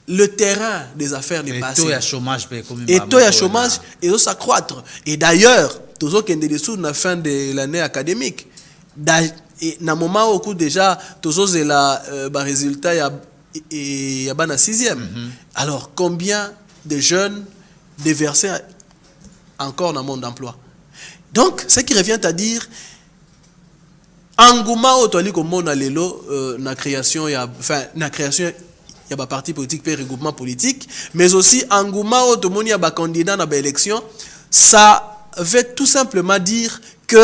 le terrain des affaires n'est pas assez. Et taux de chômage et ça s'accroître. Et d'ailleurs, toujours qu'il y a des sous la fin de l'année académique. Et dans moment au coup déjà, toujours c'est la résultat il y a ban à 6e. Alors combien de jeunes déversés encore dans le monde d'emploi? Donc ce qui revient à dire engouement au toali comme on a lelo na création il y a des partis politiques et regroupements politiques, mais aussi engouement au monde il y a des candidats dans l'élection. Ça veut tout simplement dire que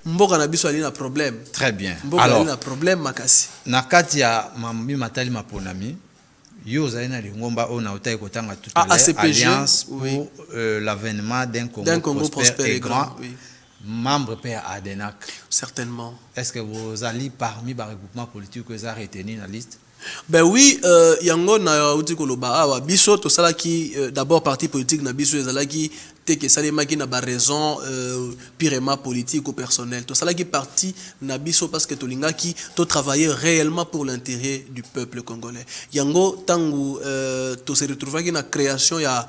Mboka na biso ali na problème. Très bien. Mboka ali na problème makasi. Nakati ya mambi matali maponami yo zaina lingomba ona utai kotanga tout à l'heure alliance pour l'avènement d'un Congo prospère et grand. Oui. Membre père Adenak. Certainement. Est-ce que vous allez parmi les regroupements politiques que vous avez retenus dans la liste? Ben oui, yango na uti koloba awa biso to sala ki d'abord parti politique na biso ezala ki te ke salema ki na ba raison purement politique ou personnel. To sala ki parti na biso parce que to linga ki to travailler réellement pour l'intérêt du peuple congolais. Yango tangu to se retrouver ki na création ya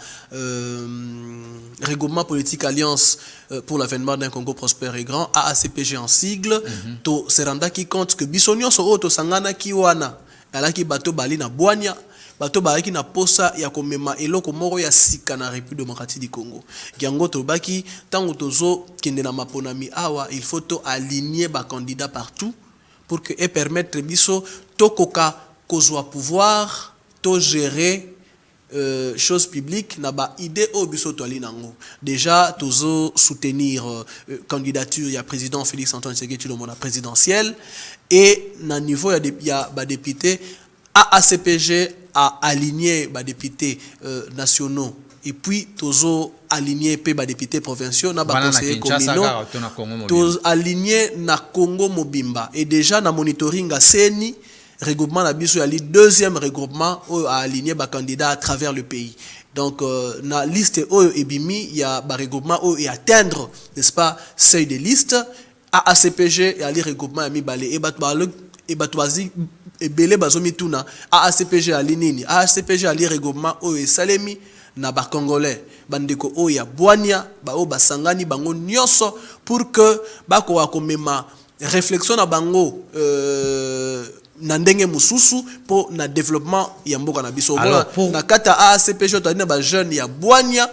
regroupement politique alliance pour l'avènement d'un Congo prospère et grand AACPG en sigle to se renda ki compte que biso nyonso o to sangana ki wana alaki bato bali na boanya bato balaki na posa ya komema eloko moko ya sika na République démocratique du Congo yango to baki tango tozo kende na maponami awa il faut to aligner ba candidats partout pour que et permettre biso to koka kozwa pouvoir to gérer choses publiques na ba idée au biso to ali nango déjà tozo soutenir candidature ya président Félix Antoine Tshisekedi Tshilombo na présidentielle. Et na niveau il y a des députés AACPG a aligné des députés nationaux et puis tozo aligné pe des députés provinciaux na ba conseillers communaux tozo aligné na Congo Mobimba et déjà na monitoring à CENI regroupement na biso ya li deuxième regroupement a aligné ba candidats à travers le pays. Donc na liste oyo ebimi il y a ba regroupement et atteindre n'est-ce pas seuil de liste AACPG et ali regroupement ya mibale et batwazi et belé bazomi tuna AACPG ali nini AACPG ali regroupement oyo salemi na ba congolais bandeko oyo ya bwania ba o basangani bango nyonso pour que bako akomema réflexion na bango na ndenge mususu pour na développement ya mboka na biso na kata AACPG to na ba jeune ya bwania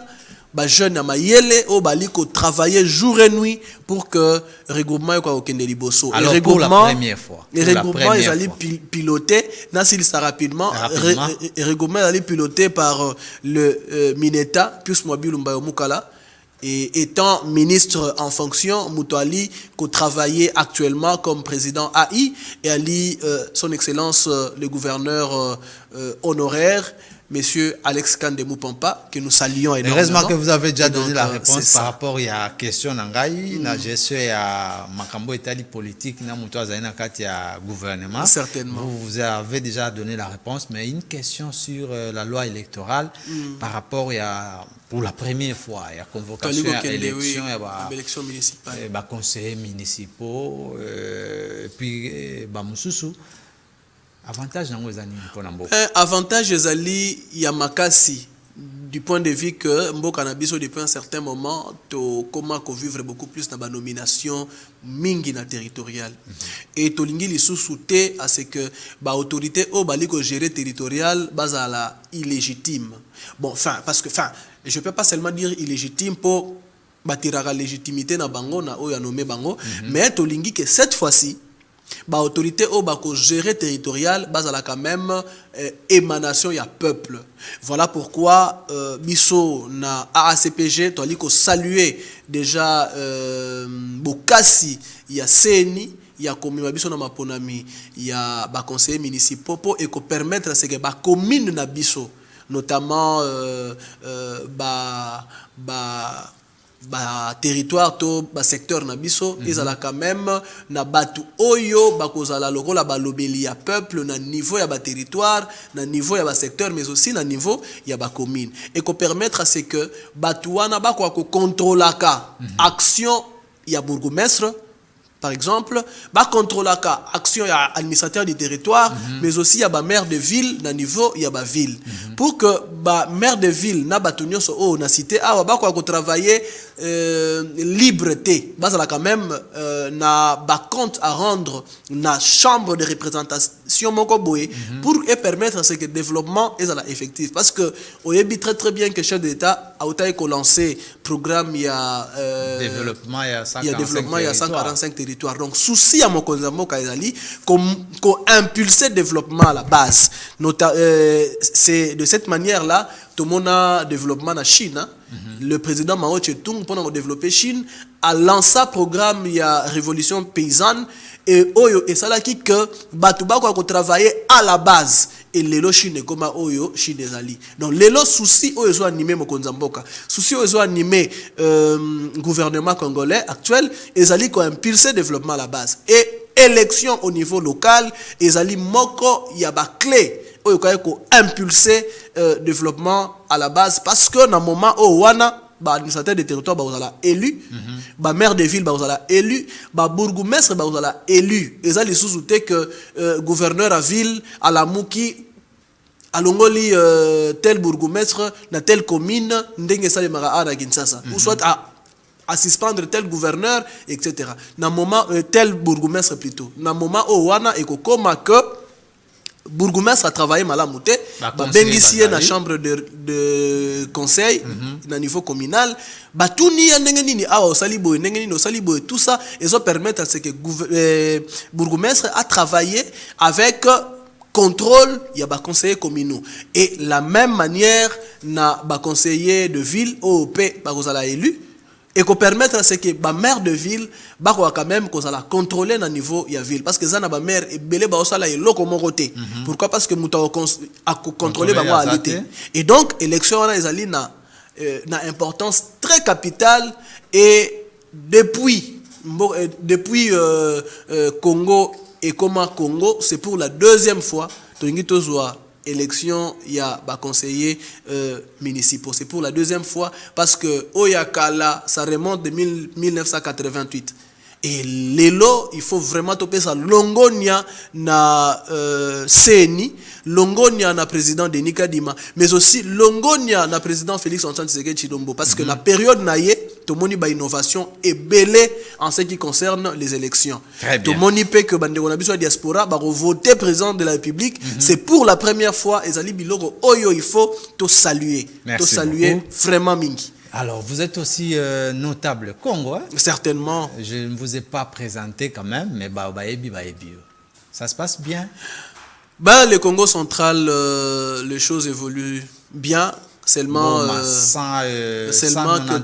ba jeune ya mayele o baliko travailler jour et nuit pour que regroupement yo ko kende liboso. Alors pour la première fois les regroupements ils allaient piloter na s'il ça rapidement regroupement allaient piloter par le Mineta plus Mobile Mbayo Mukala et étant ministre en fonction Mutuali ko travaillait actuellement comme président AI et ali son excellence le gouverneur honoraire Monsieur Alex Kandemou Pampa, que nous saluons énormément. Heureusement que vous avez déjà donné la réponse par rapport à la question d'Angaï, na gestion à Makambo Etali politique, na Moutoua Zaina Katia gouvernement. Certainement. Vous avez déjà donné la réponse, mais une question sur la loi électorale par rapport à pour la première fois, il y a convocation à l'élection, il y a municipale, conseillers municipaux, et puis Moussoussou. Avantage avantage ezali ya makasi du point de vue que mboka na biso depuis un certain moment to comment ko vivre beaucoup plus na ba nomination mingi na territorial et to lingi lisusu te à ce que ba autorité o bali ko gérer territorial bazala illégitime bon parce que je peux pas seulement dire illégitime pour bâtir la légitimité na bango na o ya nommé bango mais to lingi que cette fois-ci ba autorité au bako gérer territorial bazala quand même émanation ya peuple. Voilà pourquoi biso na AACPG to aliko saluer déjà bokasi ya CENI ya komima biso na maponami ya ba conseillers municipaux pour et permettre ce que ba commune na biso notamment territoire to ba secteur na biso ezala quand même na batu oyo bakozala lokola balobeli ya peuple na niveau ya ba territoire na niveau ya ba secteur mais aussi na niveau ya ba commune et ko permettre à ce que batu wana ba ko contrôlaka action ya bourgmestre par exemple, ba contrôler ka action ya administrateur du territoire, mais aussi ya ba maire de ville na niveau ya ba ville. Pour que ba maire de ville na batunyo so o na cité a ba ko travailler liberté. Ba ça quand même na ba compte à rendre na chambre de représentation moko boye pour permettre à ce que développement est effectif parce que on est très bien que chef d'état a autant que lancé programme ya développement ya 145 territoires. Donc, souci à mon Moka Ezali, qu'on impulser le développement à la base. C'est de cette manière-là, tout le monde a développement en Chine. Hein. Le président Mao Tse-tung, pendant développer Chine, a lancé un programme, il y a Révolution paysanne, et ça là qui que Batouba a travaillé à la base. Et l'élo Chine comme Oyo Chine Ezali. Donc l'élo souci oyo zo animé Mokonzamboka. Souci oyo zo animé gouvernement congolais actuel Ezali ko impulser développement à la base. Et élection au niveau local Ezali moko ya ba clé oyo ko impulser développement à la base parce que na moment o wana ba administrateur de territoire ba ozala élu ba maire de ville ba ozala élu ba bourgmestre ba ozala élu ezali sous-outé que gouverneur à ville à la muki alongoli tel bourgmestre na telle commune ndenge sale mara na Kinshasa ou soit à suspendre tel gouverneur etc. na moment tel bourgmestre plutôt na moment o wana e ko koma que bourgmestre a travaillé malamouté bengisie na chambre de conseil na niveau communal batuni ndenge nini awa osalibo ndenge nini osalibo tout ça ils ont permettre à ce que bourgmestre a travaillé avec contrôle il y a ba conseillers communaux et la même manière na ba conseiller de ville OP ba kozala élu et qu'on permettre à ce que ba maire de ville ba ko quand même qu'on la contrôler na niveau ya ville parce que ça na ba maire et belé ba osala eloko mon côté pourquoi parce que muta a contrôler ba moi et donc élection na ezali na importance très capitale et depuis Congo et comment Congo c'est pour la deuxième fois tongi tozwa élection il y a ba conseillers municipaux c'est pour la deuxième fois parce que Oyakala ça remonte de 1988 et lelo il faut vraiment toper ça longonia na CENI longonia na président Denis Kadima mais aussi longonia na président Félix Antoine Tshisekedi Tshilombo parce que la période naie tomoni ba innovation est belé en ce qui concerne les élections tomoni pe que bande na biso diaspora ba voter président de la République c'est pour la première fois ezali biloko oyo il faut to saluer vraiment mingi. Alors, vous êtes aussi notable Congo, hein? Certainement. Je ne vous ai pas présenté quand même, mais ça se passe bien. Le Congo central, les choses évoluent bien. Seulement que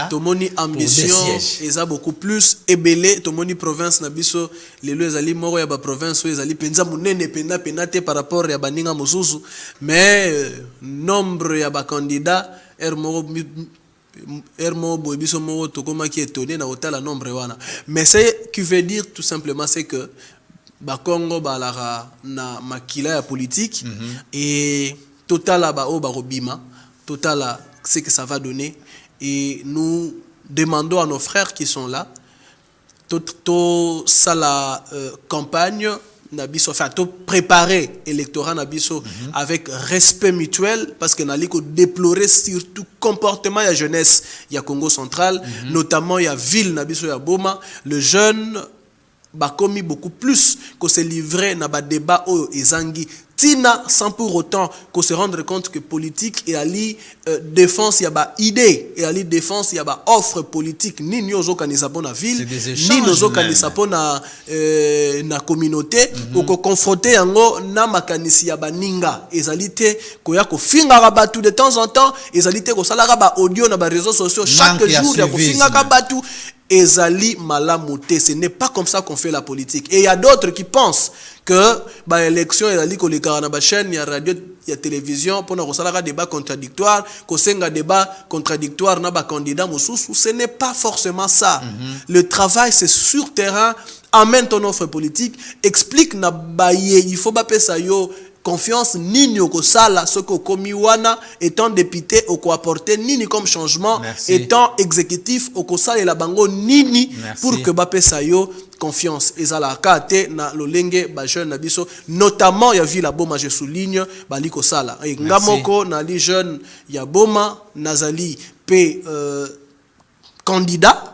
Tomoni ambition et ça beaucoup plus ébélé Tomoni province nabiso les lois ali moro ya ba province les ali penza munene penate par rapport ya baninga mosusu mais nombre ya ba candidats ermo bobiso moro tokoma qui étonné na hôtel nombre wana mais c'est qui veut dire tout simplement c'est que ba Congo ba la na makila ya politique et total total ce que ça va donner et nous demandons à nos frères qui sont là ça la campagne nabiso enfin to préparer électorat nabiso avec respect mutuel parce que nali ko déplorer surtout comportement ya jeunesse ya Congo central notamment ya ville nabiso ya Boma le jeune ba commis beaucoup plus que se livrer na ba débat oyo ezangi tina sans pour autant qu'on se rendre compte que politique et ali défense y a ba idée et ali défense y a ba offre politique ni nyozo kanisa pona ville ni nozo kanisa pona na communauté ou ko confronter yango na makanisi ya baninga ezalité ko ya ko finga ba tout de temps en temps ezalité ko sala ba audio na ba réseaux sociaux chaque jour ya ko finga ka batu ezali malamoté. Ce n'est pas comme ça qu'on fait la politique. Et il y a d'autres qui pensent que l'élection ezali ko lekara na ba chaîne ya radio ya télévision pour na kosala débat contradictoire, ko senga débat contradictoire na ba candidat mosusu. Ce n'est pas forcément ça. Le travail c'est sur terrain, amène ton offre politique, explique na baye, il faut ba pesa yo confiance nini okosala soko komiwana étant député okoapporter nini comme changement. Merci. Étant exécutif okosala la bango nini. Merci. Pour que bapesa yo confiance ezala kate na lolenge ba jeune na biso notamment ya ville boma je souligne bali kosala ngamoko na li jeune ya boma nazali pe candidat.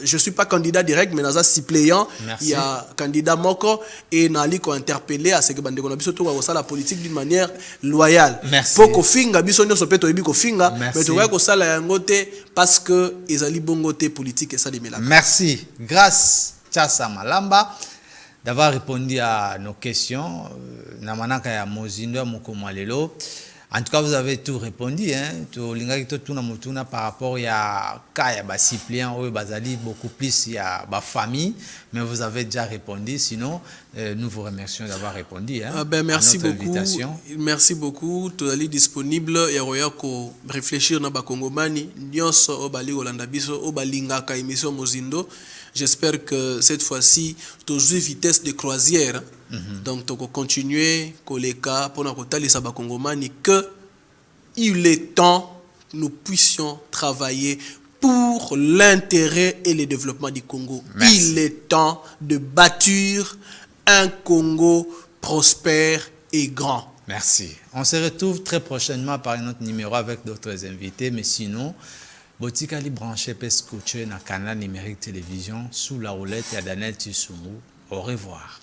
Je suis pas candidat direct mais naza suppléant. Il y a candidat moko et nali ko interpeller à ce que bande ko biso to ko sala politique d'une manière loyale. Pour ko finga biso nyoso peto yebi ko finga mais to ko sala yango te parce que ezali bongo te politique et ça de melaka. Merci. Grâce Tchassa Malamba d'avoir répondu à nos questions. Namanaka ya mozindo mokomalelo. En tout cas, vous avez tout répondu, hein. Par rapport à Kaya Bassiplian ou Bazali, beaucoup plus il y a ba famille, mais vous avez déjà répondu. Sinon, nous vous remercions d'avoir répondu. Hein, merci beaucoup. Invitation. Merci beaucoup. Tout est disponible. Il y a ko réfléchir na ba Kongomani. Nyonso obali Olanda biso obalinga ka émission Mozindo. J'espère que cette fois-ci, toujours vitesse de croisière. Donc, tu continuer, Koleka, pour nous que il est temps nous puissions travailler pour l'intérêt et le développement du Congo. Merci. Il est temps de bâtir un Congo prospère et grand. Merci. On se retrouve très prochainement par un autre numéro avec d'autres invités, mais sinon, Botikali branché peut escucher dans le canal numérique télévision sous la roulette et à Daniel Tissoumu. Au revoir.